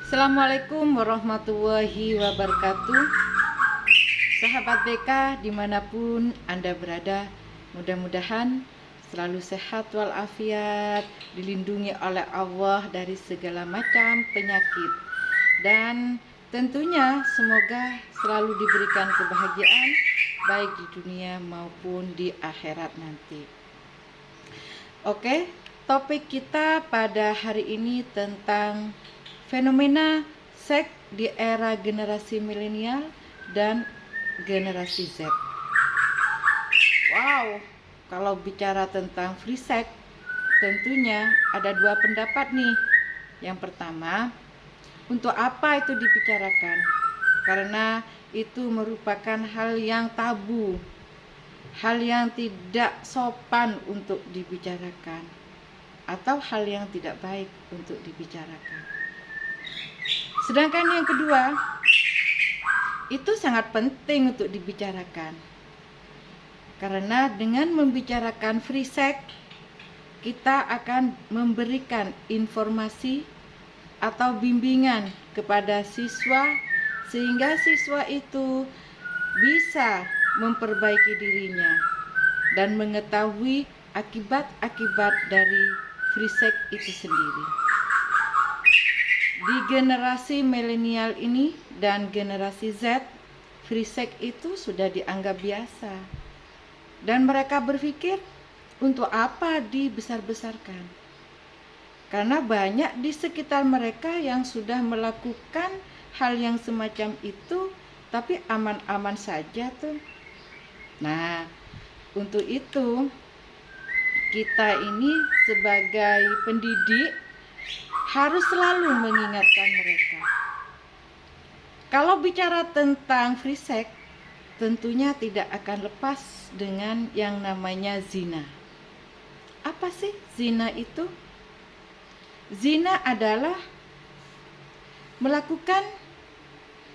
Assalamualaikum warahmatullahi wabarakatuh. Sahabat BK dimanapun Anda berada, mudah-mudahan selalu sehat walafiat, dilindungi oleh Allah dari segala macam penyakit, dan tentunya semoga selalu diberikan kebahagiaan baik di dunia maupun di akhirat nanti. Oke, topik kita pada hari ini tentang fenomena seks di era generasi milenial dan generasi Z. Wow, kalau bicara tentang free sex, tentunya ada dua pendapat nih. Yang pertama, untuk apa itu dibicarakan? Karena itu merupakan hal yang tabu, hal yang tidak sopan untuk dibicarakan, atau hal yang tidak baik untuk dibicarakan. Sedangkan yang kedua, itu sangat penting untuk dibicarakan. Karena dengan membicarakan free sex, kita akan memberikan informasi atau bimbingan kepada siswa, sehingga siswa itu bisa memperbaiki dirinya dan mengetahui akibat-akibat dari free sex itu sendiri. Di generasi milenial ini dan generasi Z, free sex itu sudah dianggap biasa, dan mereka berpikir untuk apa dibesar-besarkan, karena banyak di sekitar mereka yang sudah melakukan hal yang semacam itu, tapi aman-aman saja tuh. Nah, untuk itu kita ini sebagai pendidik harus selalu mengingatkan mereka. Kalau bicara tentang free sex, tentunya tidak akan lepas dengan yang namanya zina. Apa sih zina itu? Zina adalah melakukan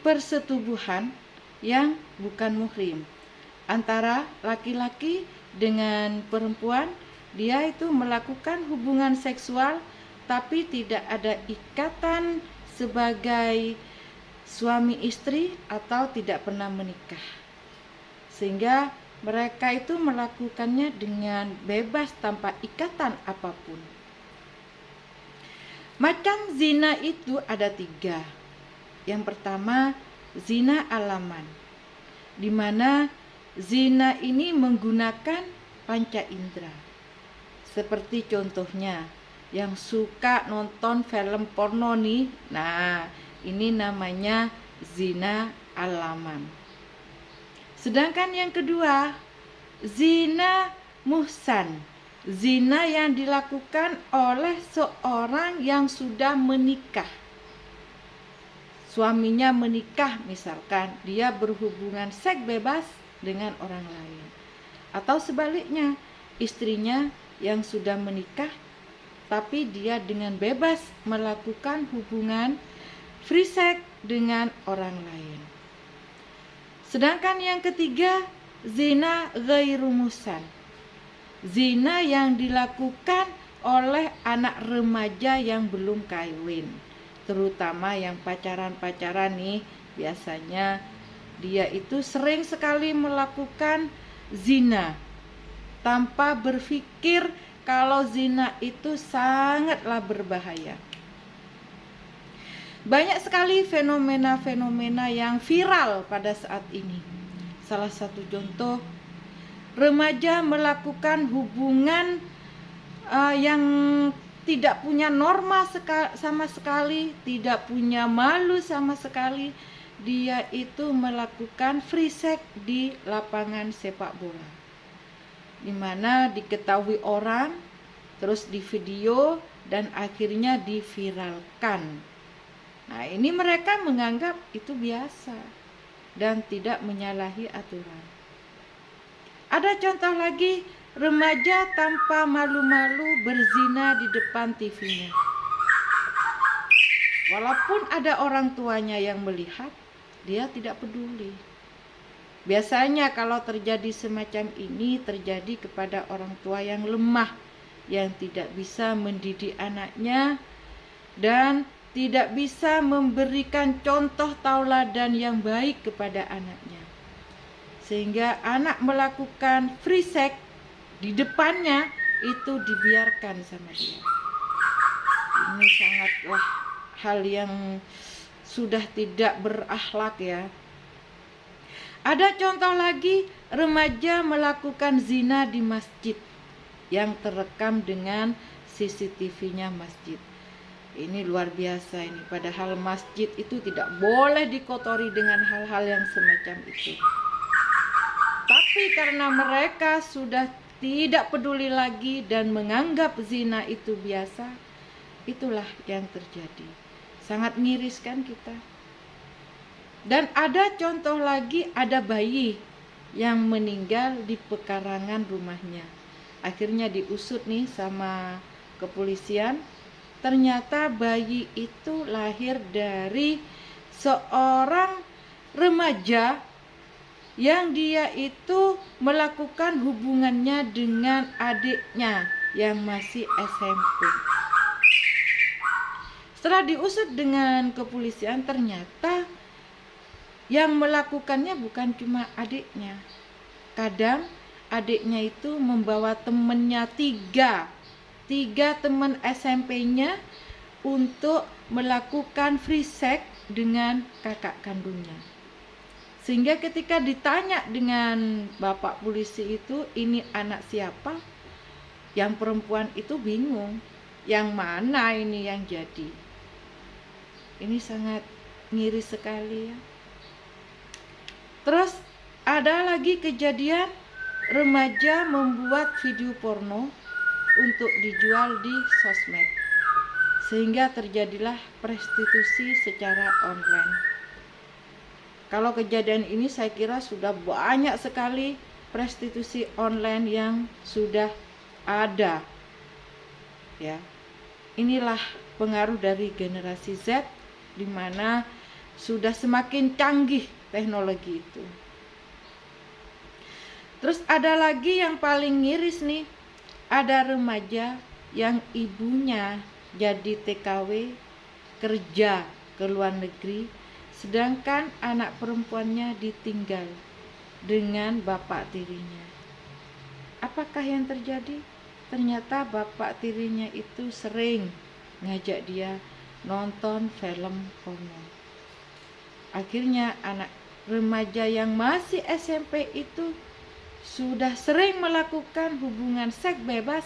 persetubuhan yang bukan muhrim antara laki-laki dengan perempuan. Dia itu melakukan hubungan seksual tapi tidak ada ikatan sebagai suami istri atau tidak pernah menikah, sehingga mereka itu melakukannya dengan bebas tanpa ikatan apapun. Macam zina itu ada 3. Yang pertama, zina alaman, di mana zina ini menggunakan panca indera. Seperti contohnya yang suka nonton film porno nih, nah ini namanya zina alaman. Sedangkan yang kedua, zina muhsan, zina yang dilakukan oleh seorang yang sudah menikah. Suaminya menikah, misalkan dia berhubungan seks bebas dengan orang lain, atau sebaliknya, istrinya yang sudah menikah tapi dia dengan bebas melakukan hubungan free sex dengan orang lain. Sedangkan yang ketiga, zina ghairu muhsan, zina yang dilakukan oleh anak remaja yang belum kawin, terutama yang pacaran-pacaran nih. Biasanya dia itu sering sekali melakukan zina tanpa berpikir kalau zina itu sangatlah berbahaya. Banyak sekali fenomena-fenomena yang viral pada saat ini. Salah satu contoh, remaja melakukan hubungan yang tidak punya norma sama sekali, tidak punya malu sama sekali. Dia itu melakukan free sex di lapangan sepak bola, di mana diketahui orang, terus di video, dan akhirnya diviralkan. Nah, ini mereka menganggap itu biasa dan tidak menyalahi aturan. Ada contoh lagi, remaja tanpa malu-malu berzina di depan TV-nya. Walaupun ada orang tuanya yang melihat, dia tidak peduli. Biasanya kalau terjadi semacam ini terjadi kepada orang tua yang lemah, yang tidak bisa mendidik anaknya, dan tidak bisa memberikan contoh tauladan yang baik kepada anaknya. Sehingga anak melakukan free sex di depannya itu dibiarkan sama dia. Ini sangatlah hal yang sudah tidak berakhlak ya. Ada contoh lagi, remaja melakukan zina di masjid yang terekam dengan CCTV-nya masjid. Ini luar biasa ini, padahal masjid itu tidak boleh dikotori dengan hal-hal yang semacam itu. Tapi karena mereka sudah tidak peduli lagi dan menganggap zina itu biasa, itulah yang terjadi. Sangat miris kan kita. Dan ada contoh lagi, ada bayi yang meninggal di pekarangan rumahnya. Akhirnya diusut nih sama kepolisian. Ternyata bayi itu lahir dari seorang remaja yang dia itu melakukan hubungannya dengan adiknya yang masih SMP. Setelah diusut dengan kepolisian, ternyata yang melakukannya bukan cuma adiknya. Kadang adiknya itu membawa temennya tiga teman SMP-nya untuk melakukan free sex dengan kakak kandungnya. Sehingga ketika ditanya dengan bapak polisi itu, ini anak siapa? Yang perempuan itu bingung, yang mana ini yang jadi. Ini sangat miris sekali ya. Terus ada lagi kejadian remaja membuat video porno untuk dijual di sosmed, sehingga terjadilah prostitusi secara online. Kalau kejadian ini saya kira sudah banyak sekali prostitusi online yang sudah ada ya. Inilah pengaruh dari generasi Z, di mana sudah semakin canggih teknologi itu. Terus ada lagi yang paling miris nih, ada remaja yang ibunya jadi TKW kerja ke luar negeri, sedangkan anak perempuannya ditinggal dengan bapak tirinya. Apakah yang terjadi? Ternyata bapak tirinya itu sering ngajak dia nonton film porno. Akhirnya anak remaja yang masih SMP itu sudah sering melakukan hubungan seks bebas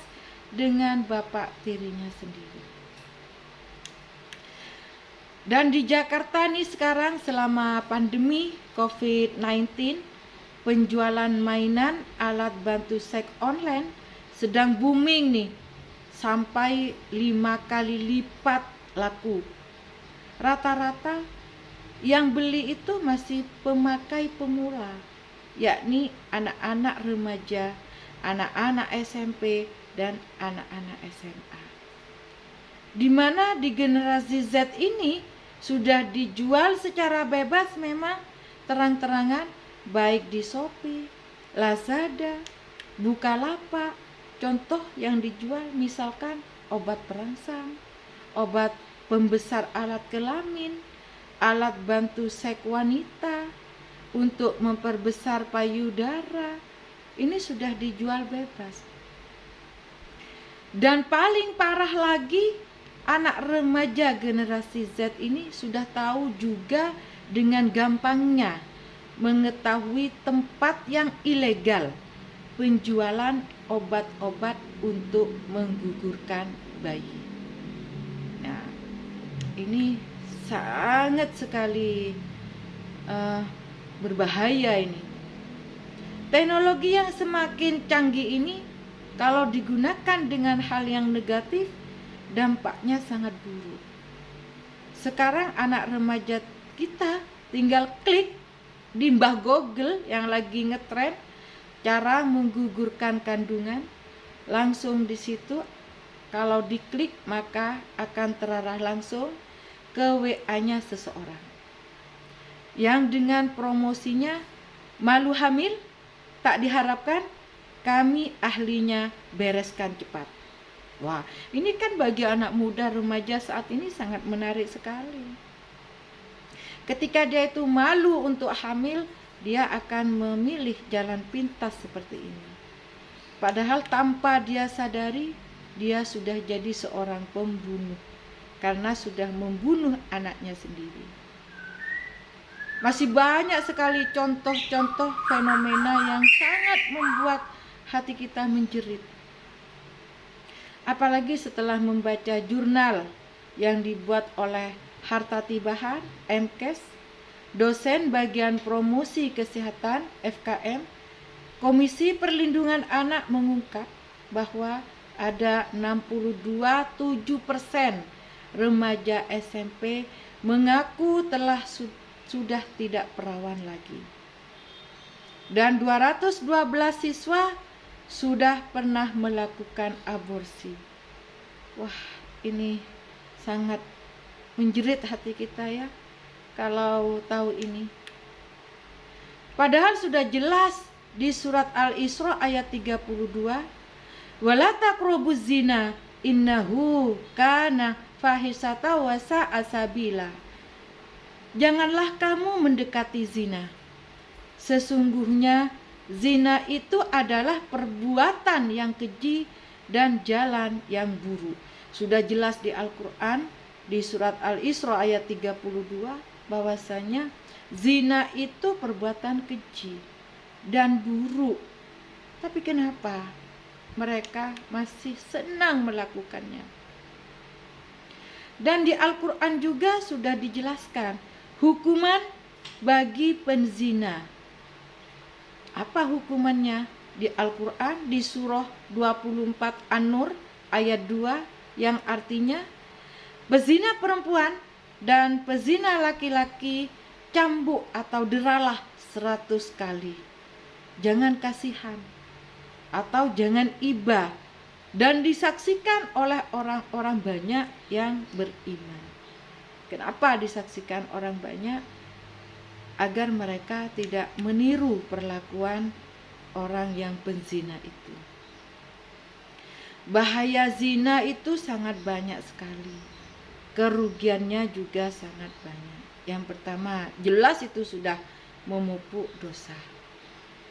dengan bapak tirinya sendiri. Dan di Jakarta nih sekarang selama pandemi COVID-19, penjualan mainan alat bantu seks online sedang booming nih, sampai 5 kali lipat laku. Rata-rata yang beli itu masih pemakai pemula, yakni anak-anak remaja, anak-anak SMP, dan anak-anak SMA. Di mana di generasi Z ini sudah dijual secara bebas memang terang-terangan, baik di Shopee, Lazada, Bukalapak. Contoh yang dijual misalkan obat perangsang, obat pembesar alat kelamin, alat bantu seks wanita untuk memperbesar payudara. Ini sudah dijual bebas. Dan paling parah lagi, anak remaja generasi Z ini sudah tahu juga dengan gampangnya mengetahui tempat yang ilegal penjualan obat-obat untuk menggugurkan bayi. Nah, ini sangat sekali berbahaya ini. Teknologi yang semakin canggih ini kalau digunakan dengan hal yang negatif, dampaknya sangat buruk. Sekarang anak remaja kita tinggal klik di mbah Google yang lagi ngetren cara menggugurkan kandungan, langsung di situ kalau diklik maka akan terarah langsung ke WA-nya seseorang yang dengan promosinya malu hamil tak diharapkan, kami ahlinya bereskan cepat. Wah, ini kan bagi anak muda remaja saat ini sangat menarik sekali. Ketika dia itu malu untuk hamil, dia akan memilih jalan pintas seperti ini. Padahal tanpa dia sadari, dia sudah jadi seorang pembunuh karena sudah membunuh anaknya sendiri. Masih banyak sekali contoh-contoh fenomena yang sangat membuat hati kita menjerit. Apalagi setelah membaca jurnal yang dibuat oleh Hartati Bahar, MKes, dosen bagian promosi kesehatan FKM, Komisi Perlindungan Anak mengungkap bahwa ada 62,7% remaja SMP mengaku telah sudah tidak perawan lagi. Dan 212 siswa sudah pernah melakukan aborsi. Wah, ini sangat menjerit hati kita ya kalau tahu ini. Padahal sudah jelas di surat Al-Isra ayat 32, wala taqrabuz zina innahu kana fahisata wa sa'a sabila. Janganlah kamu mendekati zina. Sesungguhnya zina itu adalah perbuatan yang keji dan jalan yang buruk. Sudah jelas di Al-Quran, di surat Al-Isra ayat 32, bahwasanya zina itu perbuatan keji dan buruk. Tapi kenapa mereka masih senang melakukannya? Dan di Al-Quran juga sudah dijelaskan hukuman bagi penzina. Apa hukumannya? Di Al-Quran di surah 24 An-Nur ayat 2 yang artinya pezina perempuan dan pezina laki-laki cambuk atau deralah 100 kali. Jangan kasihan atau jangan iba, dan disaksikan oleh orang-orang banyak yang beriman. Kenapa disaksikan orang banyak? Agar mereka tidak meniru perlakuan orang yang penzina itu. Bahaya zina itu sangat banyak sekali. Kerugiannya juga sangat banyak. Yang pertama, jelas itu sudah memupuk dosa.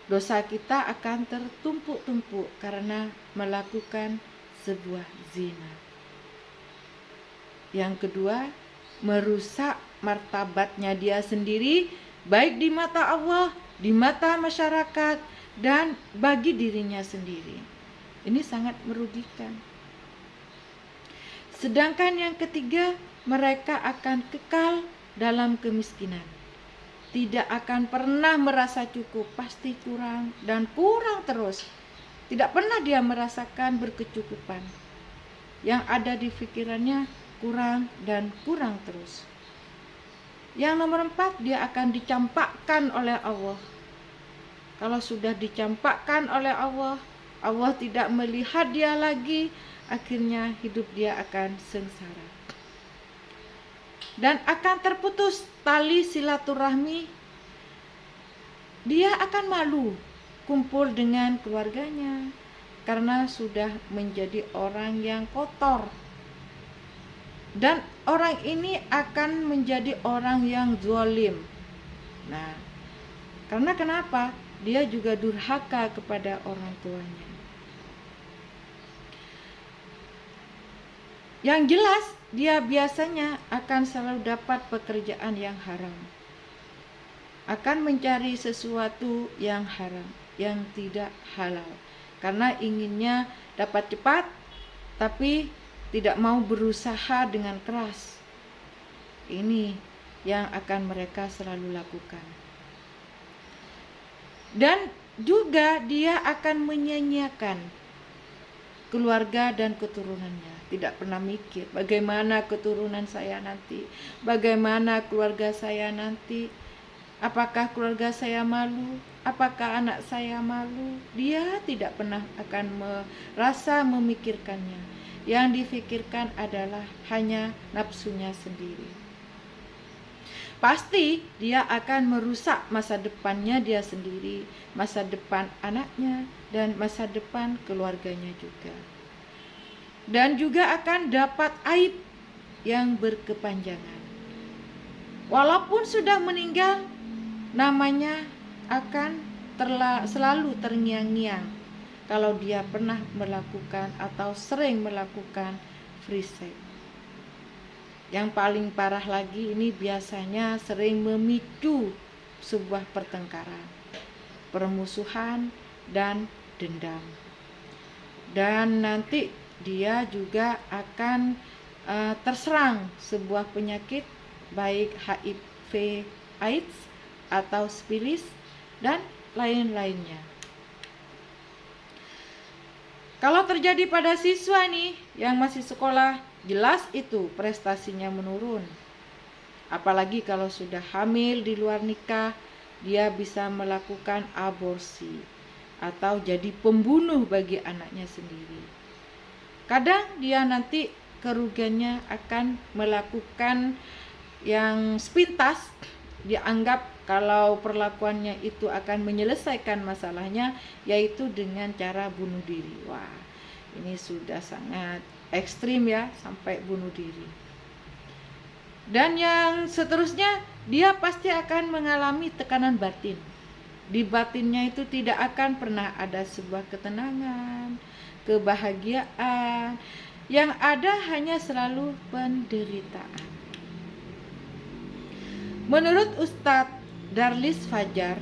Dosa kita akan tertumpuk-tumpuk karena melakukan sebuah zina. Yang kedua, merusak martabatnya dia sendiri, baik di mata Allah, di mata masyarakat, dan bagi dirinya sendiri. Ini sangat merugikan. Sedangkan yang ketiga, mereka akan kekal dalam kemiskinan. Tidak akan pernah merasa cukup, pasti kurang dan kurang terus. Tidak pernah dia merasakan berkecukupan. Yang ada di pikirannya kurang dan kurang terus. Yang nomor 4, dia akan dicampakkan oleh Allah. Kalau sudah dicampakkan oleh Allah, Allah tidak melihat dia lagi, akhirnya hidup dia akan sengsara. Dan akan terputus tali silaturahmi. Dia akan malu kumpul dengan keluarganya karena sudah menjadi orang yang kotor. Dan orang ini akan menjadi orang yang zalim. Nah, karena kenapa? Dia juga durhaka kepada orang tuanya. Yang jelas, dia biasanya akan selalu dapat pekerjaan yang haram. Akan mencari sesuatu yang haram, yang tidak halal. Karena inginnya dapat cepat, tapi tidak mau berusaha dengan keras. Ini yang akan mereka selalu lakukan. Dan juga dia akan menyanyiakan keluarga dan keturunannya. Tidak pernah mikir bagaimana keturunan saya nanti, bagaimana keluarga saya nanti, apakah keluarga saya malu, apakah anak saya malu. Dia tidak pernah akan merasa memikirkannya. Yang difikirkan adalah hanya nafsunya sendiri. Pasti dia akan merusak masa depannya dia sendiri, masa depan anaknya, dan masa depan keluarganya juga. dan juga akan dapat aib yang berkepanjangan. Walaupun sudah meninggal, namanya akan selalu terngiang-ngiang kalau dia pernah melakukan atau sering melakukan free sex. Yang paling parah lagi, ini biasanya sering memicu sebuah pertengkaran, permusuhan, dan dendam. Dan nanti dia juga akan terserang sebuah penyakit, baik HIV AIDS atau sifilis dan lain-lainnya. Kalau terjadi pada siswa nih yang masih sekolah, jelas itu prestasinya menurun. Apalagi kalau sudah hamil di luar nikah, dia bisa melakukan aborsi atau jadi pembunuh bagi anaknya sendiri. Kadang dia nanti kerugiannya akan melakukan yang sepintas, dianggap kalau perlakuannya itu akan menyelesaikan masalahnya, yaitu dengan cara bunuh diri. Wah, ini sudah sangat ekstrim ya, sampai bunuh diri. Dan yang seterusnya, dia pasti akan mengalami tekanan batin. Di batinnya itu tidak akan pernah ada sebuah ketenangan, kebahagiaan. Yang ada hanya selalu penderitaan. Menurut Ustadz Darlis Fajar,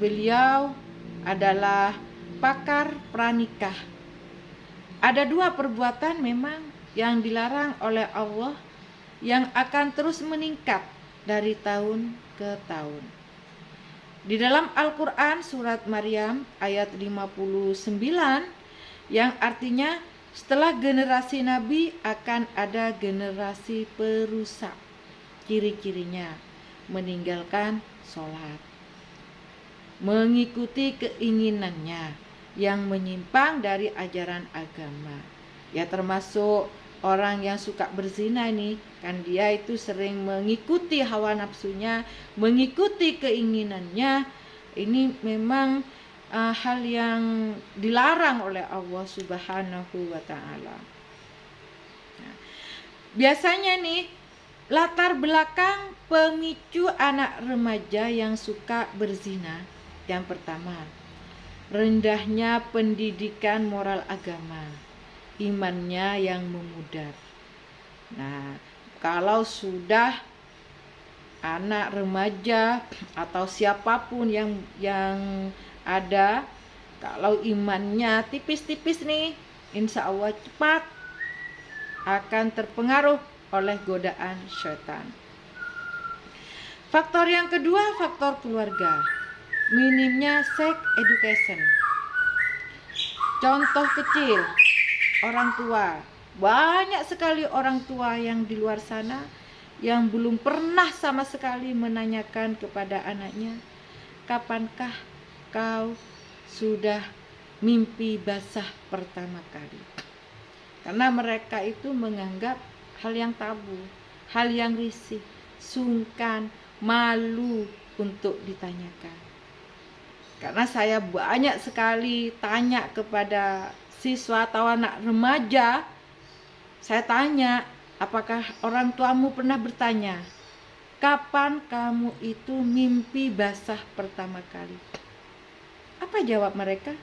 beliau adalah pakar pranikah. Ada 2 perbuatan memang yang dilarang oleh Allah yang akan terus meningkat dari tahun ke tahun. Di dalam Al-Quran surat Maryam ayat 59, yang artinya setelah generasi Nabi akan ada generasi perusak. Ciri-cirinya meninggalkan sholat, mengikuti keinginannya yang menyimpang dari ajaran agama. Ya, termasuk orang yang suka berzina nih, kan dia itu sering mengikuti hawa nafsunya, mengikuti keinginannya. Ini memang hal yang dilarang oleh Allah Subhanahu wa ta'ala. Nah, biasanya nih, latar belakang pemicu anak remaja yang suka berzina, yang pertama, rendahnya pendidikan moral agama, imannya yang memudar. Nah, kalau sudah anak remaja atau siapapun yang ada, kalau imannya tipis-tipis nih, insya Allah cepat akan terpengaruh oleh godaan syaitan. Faktor yang kedua, faktor keluarga. Minimnya sex education. Contoh kecil, orang tua. Banyak sekali orang tua yang di luar sana yang belum pernah sama sekali menanyakan kepada anaknya, kapankah kau sudah mimpi basah pertama kali? Karena mereka itu menganggap hal yang tabu, hal yang risih, sungkan, malu untuk ditanyakan. Karena saya banyak sekali tanya kepada siswa atau anak remaja, saya tanya, apakah orang tuamu pernah bertanya, kapan kamu itu mimpi basah pertama kali? Apa jawab mereka?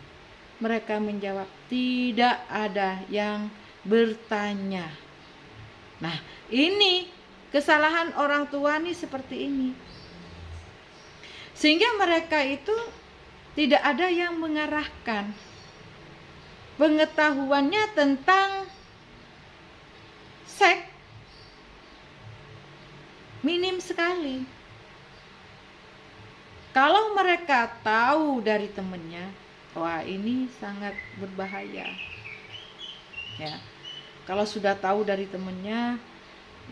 Mereka menjawab, tidak ada yang bertanya. Nah, ini kesalahan orang tua nih seperti ini. Sehingga mereka itu tidak ada yang mengarahkan. Pengetahuannya tentang seks minim sekali. Kalau mereka tahu dari temannya, wah ini sangat berbahaya. Ya. Kalau sudah tahu dari temannya,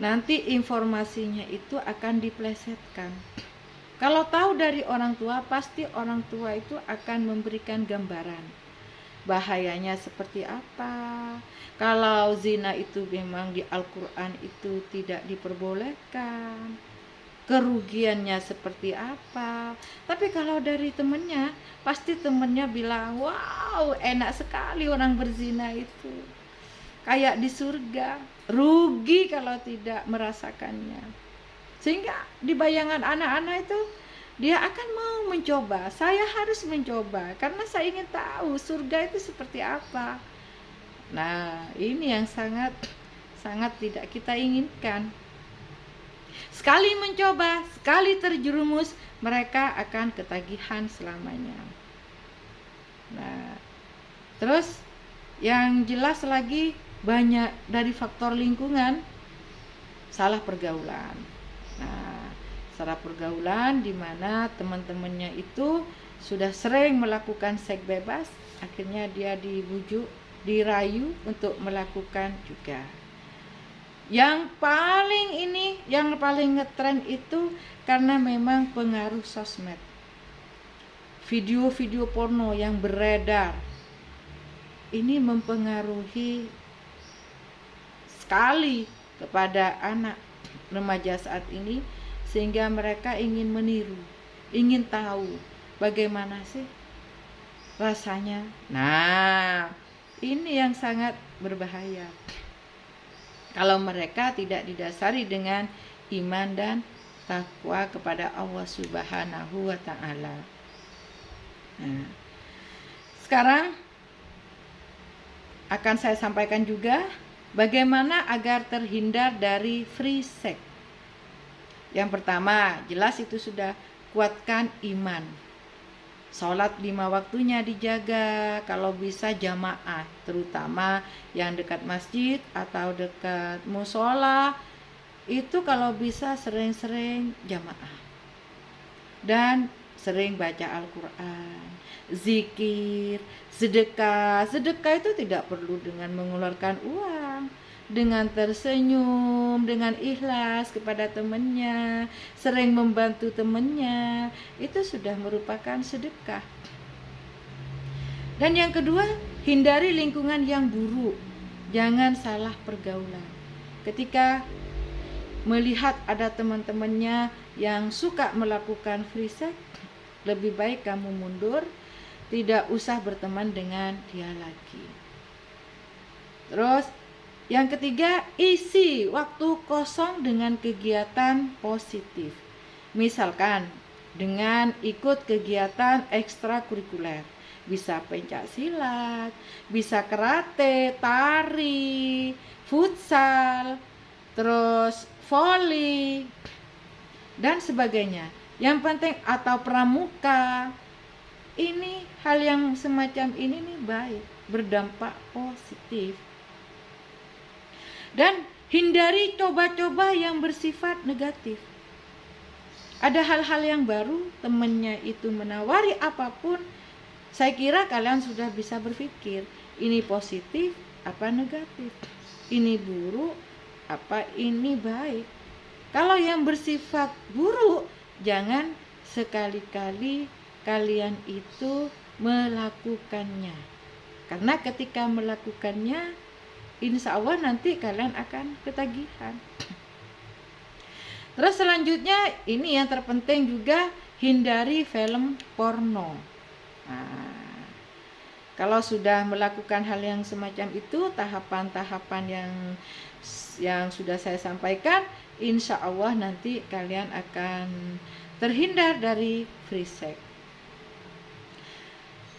nanti informasinya itu akan diplesetkan. Kalau tahu dari orang tua, pasti orang tua itu akan memberikan gambaran bahayanya seperti apa. Kalau zina itu memang di Al-Quran itu tidak diperbolehkan, kerugiannya seperti apa. Tapi kalau dari temannya, pasti temannya bilang, wow enak sekali orang berzina itu. kayak di surga. Rugi kalau tidak merasakannya. Sehingga di bayangan anak-anak itu dia akan mau mencoba. Saya harus mencoba karena saya ingin tahu surga itu seperti apa. Nah, ini yang sangat tidak kita inginkan. Sekali mencoba, sekali terjerumus, mereka akan ketagihan selamanya. Nah, terus yang jelas lagi banyak dari faktor lingkungan, salah pergaulan. Nah, salah pergaulan di mana teman-temannya itu sudah sering melakukan seks bebas, akhirnya dia dibujuk, dirayu untuk melakukan juga. Yang paling ngetren itu karena memang pengaruh sosmed. Video-video porno yang beredar ini mempengaruhi sekali kepada anak remaja saat ini, sehingga mereka ingin meniru, ingin tahu bagaimana sih rasanya. Nah, ini yang sangat berbahaya kalau mereka tidak didasari dengan iman dan takwa kepada Allah Subhanahu wa Ta'ala. Nah, sekarang akan saya sampaikan juga bagaimana agar terhindar dari free sex. Yang pertama, jelas itu sudah kuatkan iman. Sholat 5 waktunya dijaga, kalau bisa jamaah, terutama yang dekat masjid atau dekat musola, itu kalau bisa sering-sering jamaah. Dan sering baca Al-Quran, zikir, sedekah. Sedekah itu tidak perlu dengan mengeluarkan uang, dengan tersenyum, dengan ikhlas kepada temannya, sering membantu temannya, itu sudah merupakan sedekah. Dan yang kedua, hindari lingkungan yang buruk. Jangan salah pergaulan. Ketika melihat ada teman-temannya yang suka melakukan free sex, lebih baik kamu mundur, tidak usah berteman dengan dia lagi. Terus yang ketiga, isi waktu kosong dengan kegiatan positif. Misalkan dengan ikut kegiatan ekstrakurikuler. Bisa pencak silat, bisa karate, tari, futsal, terus voli, dan sebagainya. Yang penting, atau pramuka. Ini hal yang semacam ini nih baik, berdampak positif. Dan hindari coba-coba yang bersifat negatif. Ada hal-hal yang baru, temannya itu menawari apapun, saya kira kalian sudah bisa berpikir, ini positif apa negatif, ini buruk apa ini baik. Kalau yang bersifat buruk, jangan sekali-kali kalian itu melakukannya. Karena ketika melakukannya, insya Allah nanti kalian akan ketagihan. Terus selanjutnya, ini yang terpenting juga, hindari film porno. Nah, kalau sudah melakukan hal yang semacam itu, tahapan-tahapan yang sudah saya sampaikan, insya Allah nanti kalian akan terhindar dari free sex.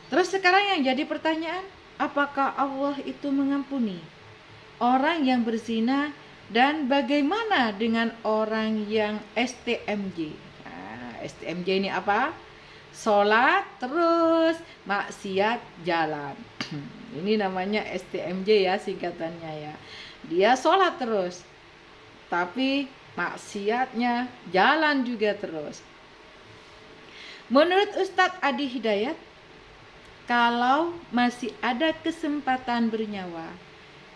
Terus sekarang yang jadi pertanyaan, apakah Allah itu mengampuni orang yang berzina, dan bagaimana dengan orang yang STMJ? Nah, STMJ ini apa? Sholat terus maksiat jalan. Ini namanya STMJ ya, singkatannya ya. Dia sholat terus, tapi maksiatnya jalan juga terus. Menurut Ustadz Adi Hidayat, kalau masih ada kesempatan bernyawa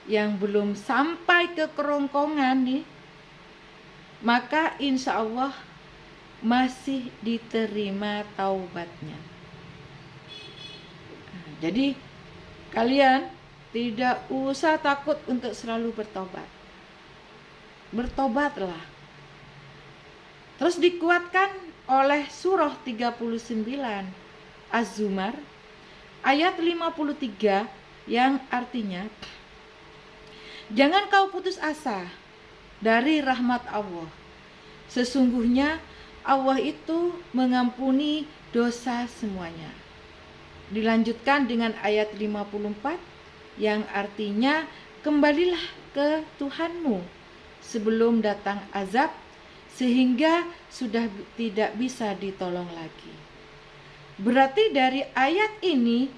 yang belum sampai ke kerongkongan nih, maka insya Allah masih diterima taubatnya. Jadi kalian tidak usah takut untuk selalu bertobat. Bertobatlah. Terus dikuatkan oleh surah 39 Az-Zumar ayat 53 yang artinya, Jangan kau putus asa dari rahmat Allah. Sesungguhnya Allah itu mengampuni dosa semuanya. Dilanjutkan dengan ayat 54 yang artinya kembalilah ke Tuhanmu sebelum datang azab sehingga sudah tidak bisa ditolong lagi. Berarti dari ayat ini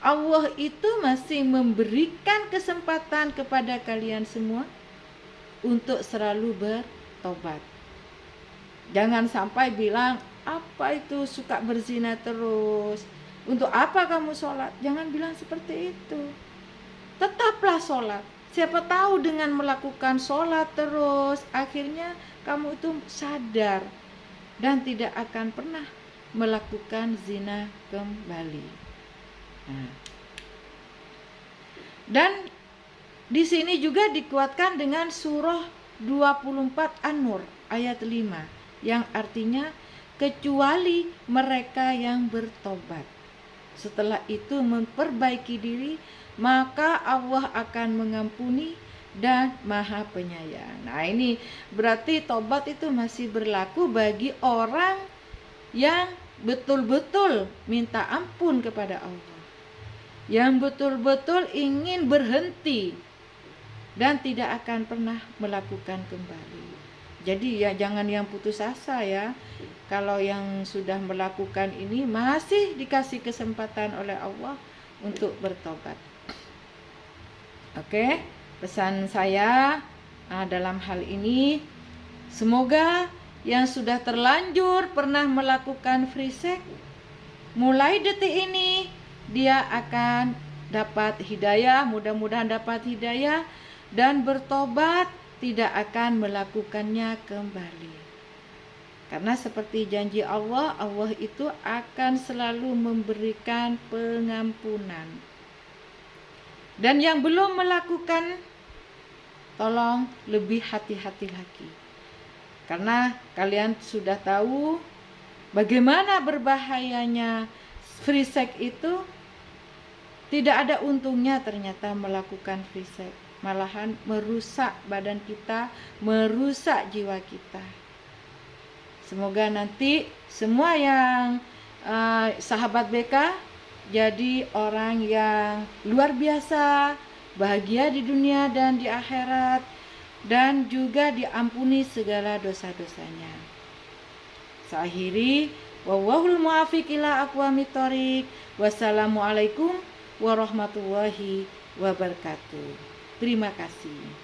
Allah itu masih memberikan kesempatan kepada kalian semua untuk selalu bertobat. Jangan sampai bilang, apa itu suka berzina terus? Untuk apa kamu sholat? Jangan bilang seperti itu. Tetaplah sholat. Siapa tahu dengan melakukan sholat terus, akhirnya kamu itu sadar dan tidak akan pernah melakukan zina kembali. Nah. Dan di sini juga dikuatkan dengan surah 24 An-Nur ayat 5 yang artinya kecuali mereka yang bertobat. Setelah itu memperbaiki diri, maka Allah akan mengampuni dan Maha Penyayang. Nah, ini berarti tobat itu masih berlaku bagi orang yang betul-betul minta ampun kepada Allah, yang betul-betul ingin berhenti dan tidak akan pernah melakukan kembali. Jadi ya jangan yang putus asa ya. Kalau yang sudah melakukan ini masih dikasih kesempatan oleh Allah untuk bertobat. Oke, pesan saya dalam hal ini, semoga yang sudah terlanjur pernah melakukan free sex, mulai detik ini dia akan dapat hidayah, mudah-mudahan dapat hidayah dan bertobat, tidak akan melakukannya kembali. Karena seperti janji Allah, Allah itu akan selalu memberikan pengampunan. Dan yang belum melakukan, tolong lebih hati-hati lagi. Karena kalian sudah tahu bagaimana berbahayanya free sex itu. Tidak ada untungnya ternyata melakukan free sex. Malahan merusak badan kita, merusak jiwa kita. Semoga nanti semua yang sahabat BK jadi orang yang luar biasa, bahagia di dunia dan di akhirat, dan juga diampuni segala dosa-dosanya. Saya akhiri, wallahul muwaffiq ila aqwamit thoriq. Wassalamualaikum warahmatullahi wabarakatuh. Terima kasih.